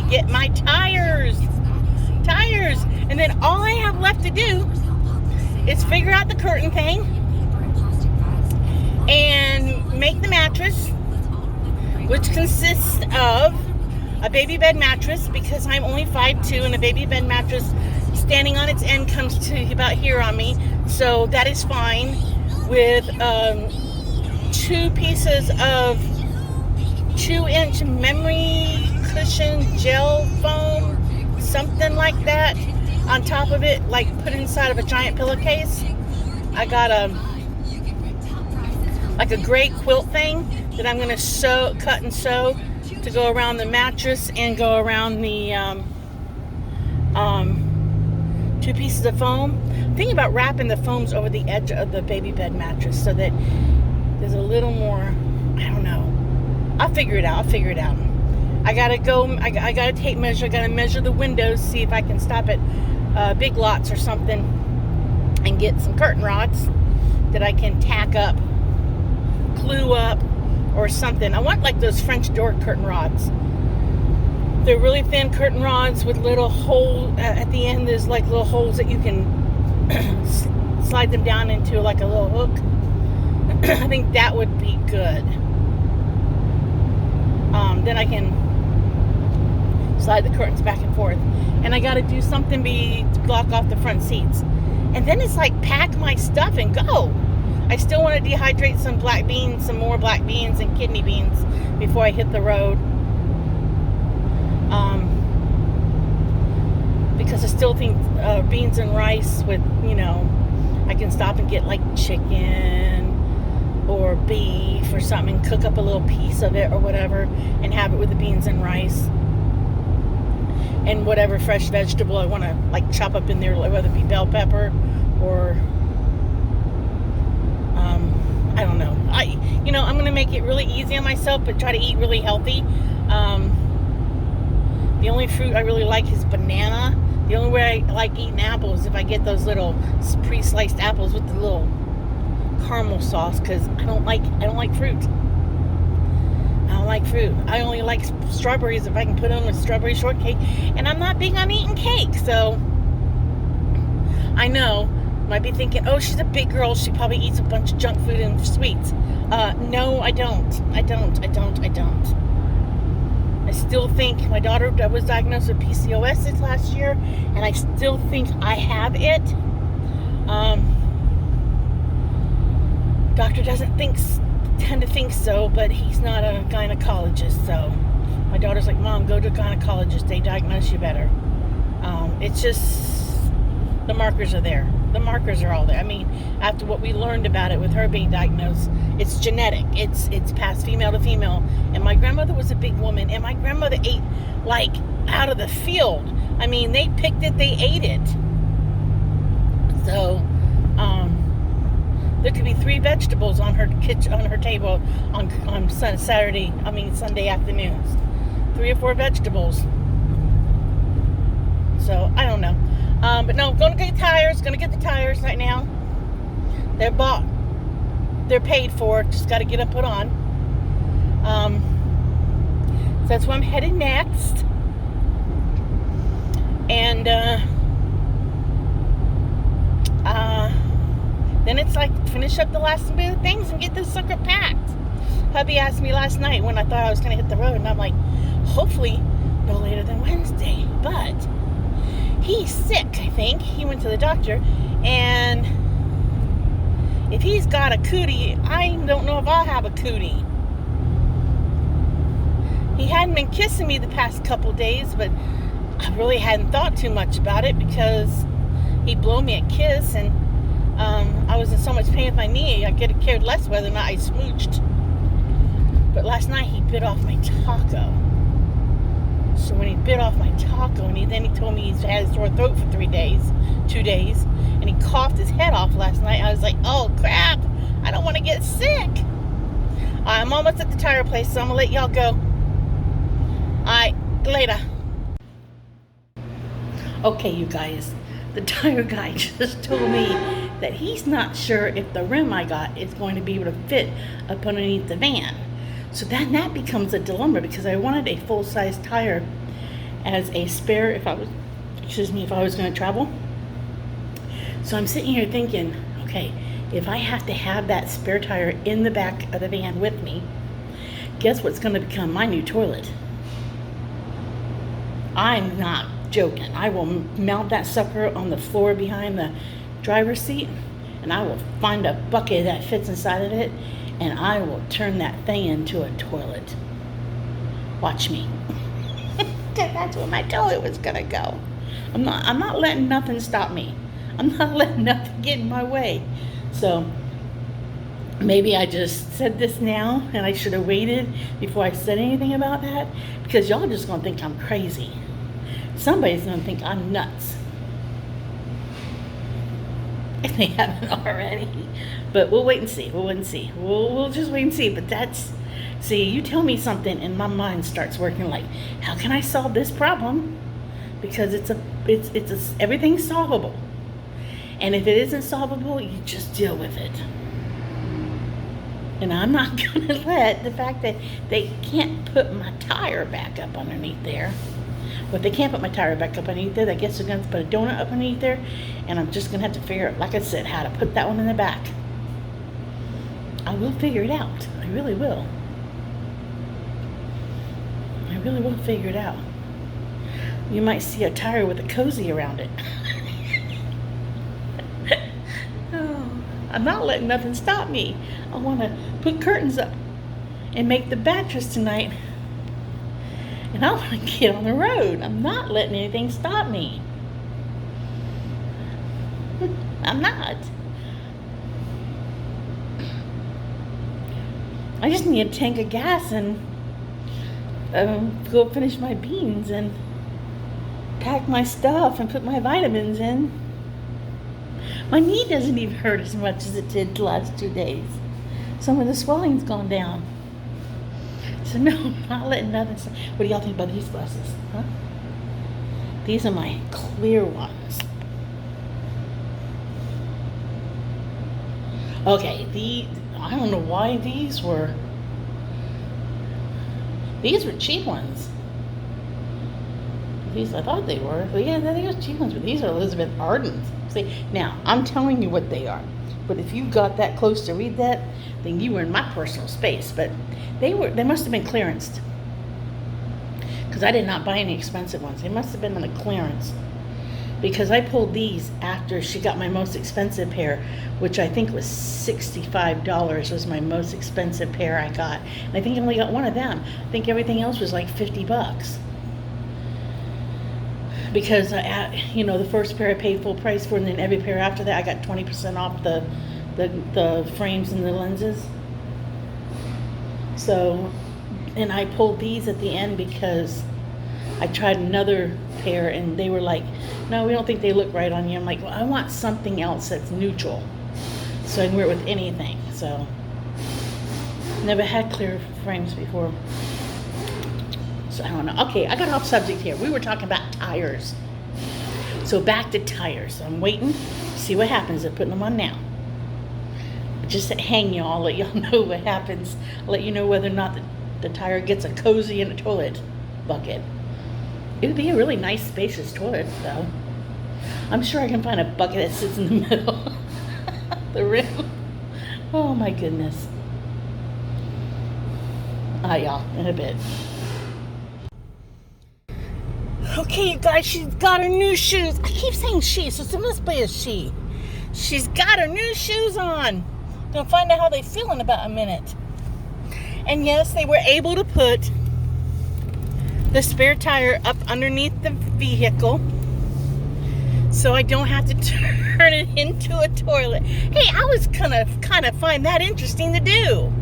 get my tires. And then all I have left to do is figure out the curtain thing and make the mattress, which consists of a baby bed mattress, because I'm only 5'2", and a baby bed mattress standing on its end comes to about here on me, so that is fine, with 2 pieces of 2-inch memory cushion gel foam, something like that, on top of it, like put inside of a giant pillowcase. I got a gray quilt thing that I'm going to cut and sew to go around the mattress and go around the 2 pieces of foam. I'm thinking about wrapping the foams over the edge of the baby bed mattress so that there's a little more, I don't know. I'll figure it out. I gotta go, I gotta tape measure, I gotta measure the windows, see if I can stop at Big Lots or something and get some curtain rods that I can tack up, glue up, or something. I want like those French door curtain rods. They're really thin curtain rods with little holes at the end. There's like little holes that you can slide them down into, like a little hook. I think that would be good. Then I can slide the curtains back and forth. And I got to do something to block off the front seats. And then it's like pack my stuff and go. I still want to dehydrate some more black beans and kidney beans before I hit the road. Because I still think beans and rice with, I can stop and get like chicken or beef or something and cook up a little piece of it or whatever and have it with the beans and rice. And whatever fresh vegetable I want to like chop up in there, whether it be bell pepper or I don't know. I'm going to make it really easy on myself, but try to eat really healthy. The only fruit I really like is banana. The only way I like eating apples is if I get those little pre-sliced apples with the little caramel sauce, because I don't like fruit. I only like strawberries if I can put them with strawberry shortcake, and I'm not big on eating cake, so I know. Might be thinking, oh, she's a big girl, she probably eats a bunch of junk food and sweets. No, I don't. I still think my daughter was diagnosed with PCOS this last year, and I still think I have it. Doctor doesn't tend to think so, but he's not a gynecologist, so my daughter's like, Mom, go to a gynecologist, they diagnose you better. It's just, the markers are there. The markers are all there. I mean, after what we learned about it with her being diagnosed, it's genetic. It's passed female to female. And my grandmother was a big woman, and my grandmother ate like out of the field. I mean, they picked it, they ate it. So, there could be 3 vegetables on her table on Sunday afternoons. 3 or 4 vegetables. So I don't know. But no, I'm gonna get the tires right now. They're bought. They're paid for. Just got to get them put on. So that's where I'm headed next. And then it's like finish up the last bit of things and get this sucker packed. Hubby asked me last night when I thought I was gonna hit the road, and I'm like, hopefully no later than Wednesday. But he's sick, I think. He went to the doctor, and if he's got a cootie, I don't know if I'll have a cootie. He hadn't been kissing me the past couple days, but I really hadn't thought too much about it because he'd blow me a kiss, and I was in so much pain with my knee, I could have cared less whether or not I smooched. But last night he bit off my taco. So when he bit off my taco, and he told me he's had a sore throat for 2 days, and he coughed his head off last night, I was like, oh crap, I don't want to get sick. I'm almost at the tire place, so I'm going to let y'all go. Alright, later. Okay, you guys, the tire guy just told me that he's not sure if the rim I got is going to be able to fit up underneath the van. So then that becomes a dilemma, because I wanted a full-size tire, as a spare if I was going to travel. So I'm sitting here thinking, okay, if I have to have that spare tire in the back of the van with me, guess what's going to become my new toilet? I'm not joking. I will mount that sucker on the floor behind the driver's seat, and I will find a bucket that fits inside of it, and I will turn that thing into a toilet. Watch me. That's where my toilet was gonna go. I'm not letting nothing stop me. I'm not letting nothing get in my way. So maybe I just said this now, and I should have waited before I said anything about that, because y'all just gonna think I'm crazy. Somebody's gonna think I'm nuts. If they haven't already. But we'll wait and see. We'll just wait and see. But see, you tell me something and my mind starts working like, how can I solve this problem? Because everything's solvable. And if it isn't solvable, you just deal with it. And I'm not gonna let the fact that they can't put my tire back up underneath there. But if they can't put my tire back up underneath there, I guess they're going to put a donut up underneath there. And I'm just going to have to figure out, like I said, how to put that one in the back. I will figure it out. I really will. I really will figure it out. You might see a tire with a cozy around it. Oh, I'm not letting nothing stop me. I want to put curtains up and make the mattress tonight. And I want to get on the road. I'm not letting anything stop me. I'm not. I just need a tank of gas and go finish my beans and pack my stuff and put my vitamins in. My knee doesn't even hurt as much as it did the last 2 days. Some of the swelling's gone down. So no, I'm not letting nothing. What do y'all think about these glasses? Huh? These are my clear ones. Okay, I don't know why these were cheap ones. These, I thought they were. But yeah, they were cheap ones, but these are Elizabeth Arden's. See, now, I'm telling you what they are. But if you got that close to read that, then you were in my personal space. But they must have been clearanced. Because I did not buy any expensive ones. They must have been on a clearance. Because I pulled these after she got my most expensive pair, which I think was $65 was my most expensive pair I got. And I think I only got one of them. I think everything else was like $50. Because the first pair I paid full price for, and then every pair after that I got 20% off the frames and the lenses. So, and I pulled these at the end because I tried another pair and they were like, no, we don't think they look right on you. I'm like, well, I want something else that's neutral so I can wear it with anything. So, never had clear frames before. So I don't know. Okay, I got off subject here. We were talking about tires. So back to tires. I'm waiting to see what happens. They're putting them on now. Just hang y'all. I'll let y'all know what happens. I'll let you know whether or not the tire gets a cozy in a toilet bucket. It would be a really nice, spacious toilet, though. I'm sure I can find a bucket that sits in the middle. The rim. Oh, my goodness. Y'all, in a bit. Okay, you guys, she's got her new shoes. I keep saying she, so it must be a she. She's got her new shoes on. Gonna find out how they feel in about a minute. And yes, they were able to put the spare tire up underneath the vehicle so I don't have to turn it into a toilet. Hey, I was gonna kind of find that interesting to do.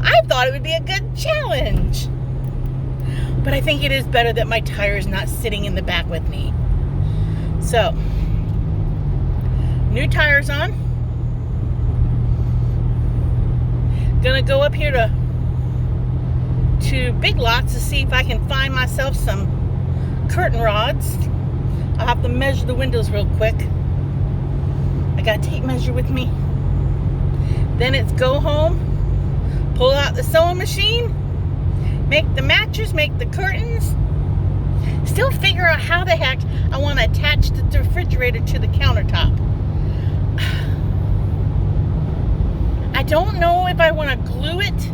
I thought it would be a good challenge. But I think it is better that my tire is not sitting in the back with me. So, new tires on. Gonna go up here to Big Lots to see if I can find myself some curtain rods. I'll have to measure the windows real quick. I got a tape measure with me. Then it's go home, pull out the sewing machine, make the mattress, make the curtains, Still figure out how the heck I want to attach the refrigerator to the countertop. I don't know if I want to glue it.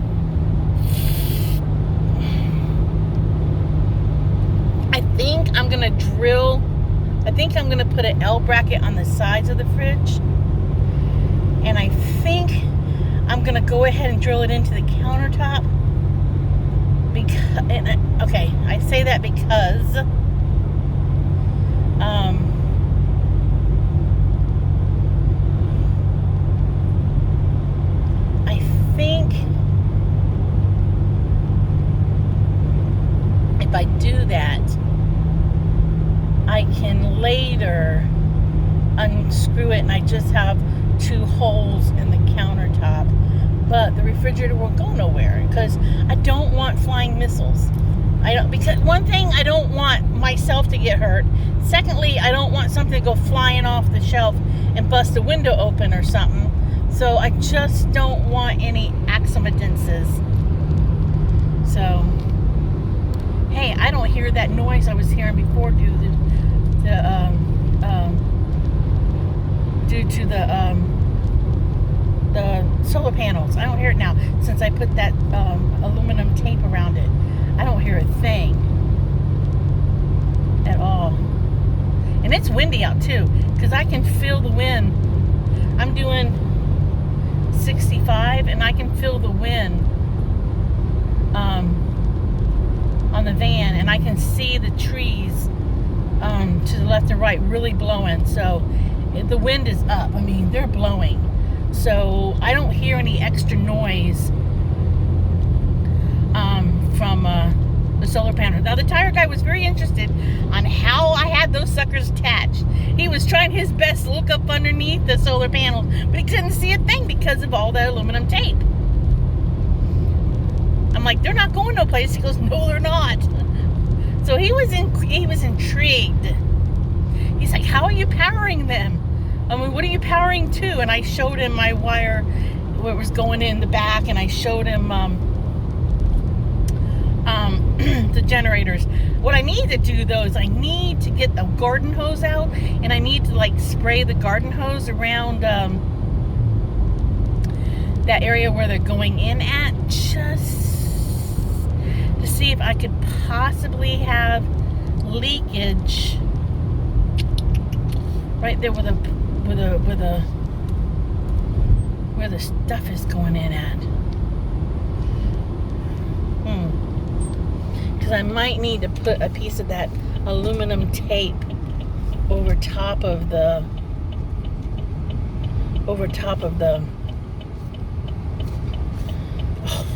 I think I'm going to put an L bracket on the sides of the fridge. And I think I'm going to go ahead and drill it into the countertop. Okay, I say that because I think if I do that, I can later unscrew it and I just have 2 holes in the countertop. But the refrigerator won't go nowhere because I don't want flying missiles. Because one thing, I don't want myself to get hurt. Secondly, I don't want something to go flying off the shelf and bust the window open or something. So I just don't want any accidents. So, hey, I don't hear that noise I was hearing before due to the solar panels. I don't hear it now since I put that aluminum tape around it. I don't hear a thing at all. And it's windy out too because I can feel the wind. I'm doing 65 and I can feel the wind on the van, and I can see the trees to the left and right really blowing. So the wind is up. I mean, they're blowing. So I don't hear any extra noise from the solar panel. Now the tire guy was very interested on how I had those suckers attached. He was trying his best to look up underneath the solar panels, but he couldn't see a thing because of all the aluminum tape. I'm like, they're not going no place. He goes, no, they're not. So he was intrigued. He's like, how are you powering them? I mean, what are you powering to? And I showed him my wire where it was going in the back, and I showed him the generators. What I need to do though is I need to get the garden hose out, and I need to like spray the garden hose around that area where they're going in at, just to see if I could possibly have leakage right there where the stuff is going in at. Because I might need to put a piece of that aluminum tape over top of the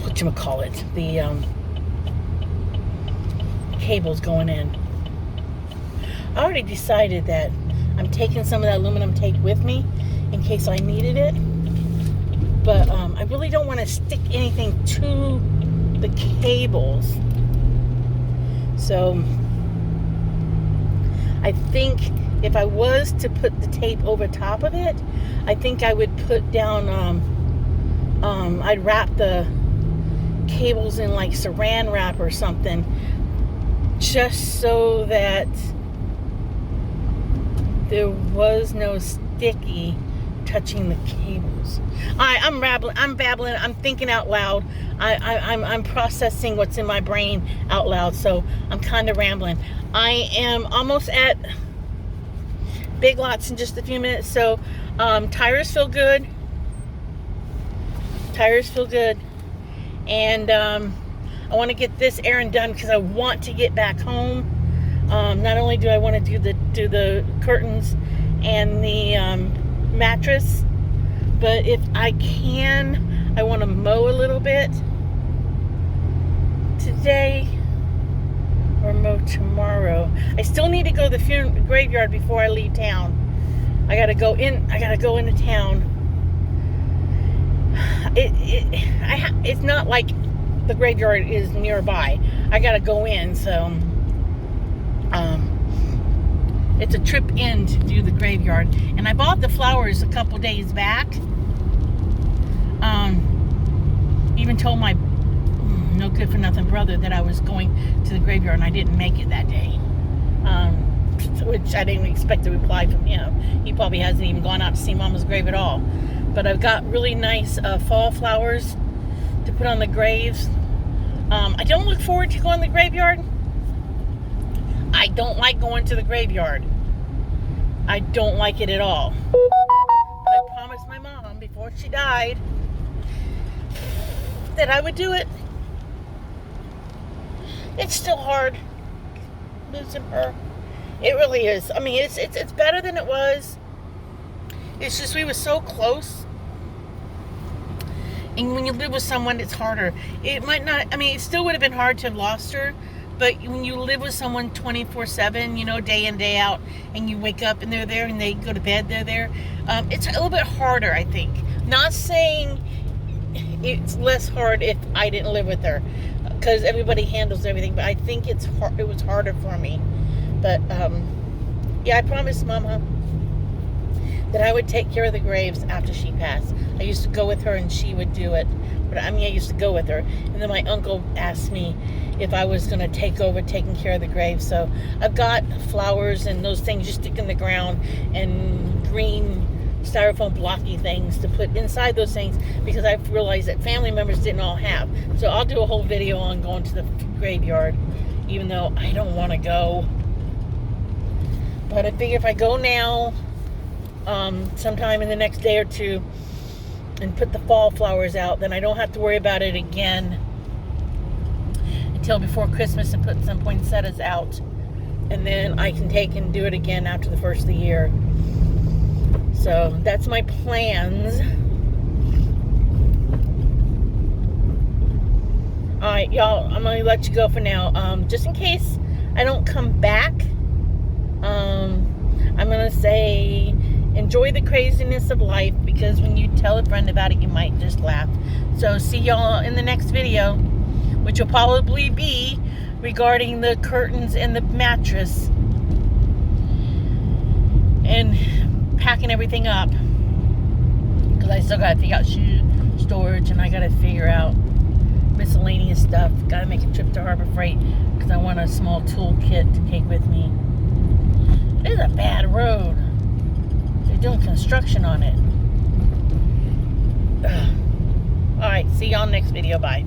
whatchamacallit, the cables going in. I already decided that I'm taking some of that aluminum tape with me in case I needed it. But I really don't want to stick anything to the cables. So I think if I was to put the tape over top of it, I think I would put down, I'd wrap the cables in like saran wrap or something, just so that there was no sticky touching the cables. I'm babbling, I'm thinking out loud. I'm processing what's in my brain out loud, so I'm kind of rambling. I am almost at Big Lots in just a few minutes, so tires feel good. And I want to get this errand done because I want to get back home. Not only do I want to do the curtains and the mattress, but if I can, I want to mow a little bit today or mow tomorrow. I still need to go to the graveyard before I leave town. I gotta go into town. It's not like the graveyard is nearby. I gotta go in, so it's a trip in to do the graveyard. And I bought the flowers a couple days back. Even told my no good for nothing brother that I was going to the graveyard, and I didn't make it that day. which I didn't expect a reply from him. He probably hasn't even gone out to see Mama's grave at all. But I've got really nice fall flowers to put on the graves. I don't look forward to going to the graveyard. I don't like going to the graveyard. I don't like it at all. But I promised my mom before she died that I would do it. It's still hard losing her. It really is. I mean, it's better than it was. It's just we were so close. And when you live with someone, it's harder. It might not, I mean, it still would have been hard to have lost her. But when you live with someone 24/7, you know, day in, day out, and you wake up and they're there and they go to bed, they're there, it's a little bit harder, I think. Not saying it's less hard if I didn't live with her, because everybody handles everything, but I think it was harder for me. But, yeah, I promised Mama that I would take care of the graves after she passed. I used to go with her and she would do it. But I used to go with her. And then my uncle asked me if I was going to take over taking care of the graves. So I've got flowers and those things you stick in the ground and green styrofoam blocky things to put inside those things, because I've realized that family members didn't all have. So I'll do a whole video on going to the graveyard, even though I don't want to go. But I figure if I go now, sometime in the next day or two, and put the fall flowers out, then I don't have to worry about it again until before Christmas, and put some poinsettias out, and then I can take and do it again after the first of the year. So that's my plans. Alright, y'all, I'm gonna let you go for now. Just in case I don't come back, I'm gonna say enjoy the craziness of life, because when you tell a friend about it, you might just laugh. So see y'all in the next video, which will probably be regarding the curtains and the mattress and packing everything up, because I still gotta figure out shoe storage, and I gotta figure out miscellaneous stuff. Gotta make a trip to Harbor Freight because I want a small toolkit to take with me. It is a bad road. They're doing construction on it. Alright, see y'all next video. Bye.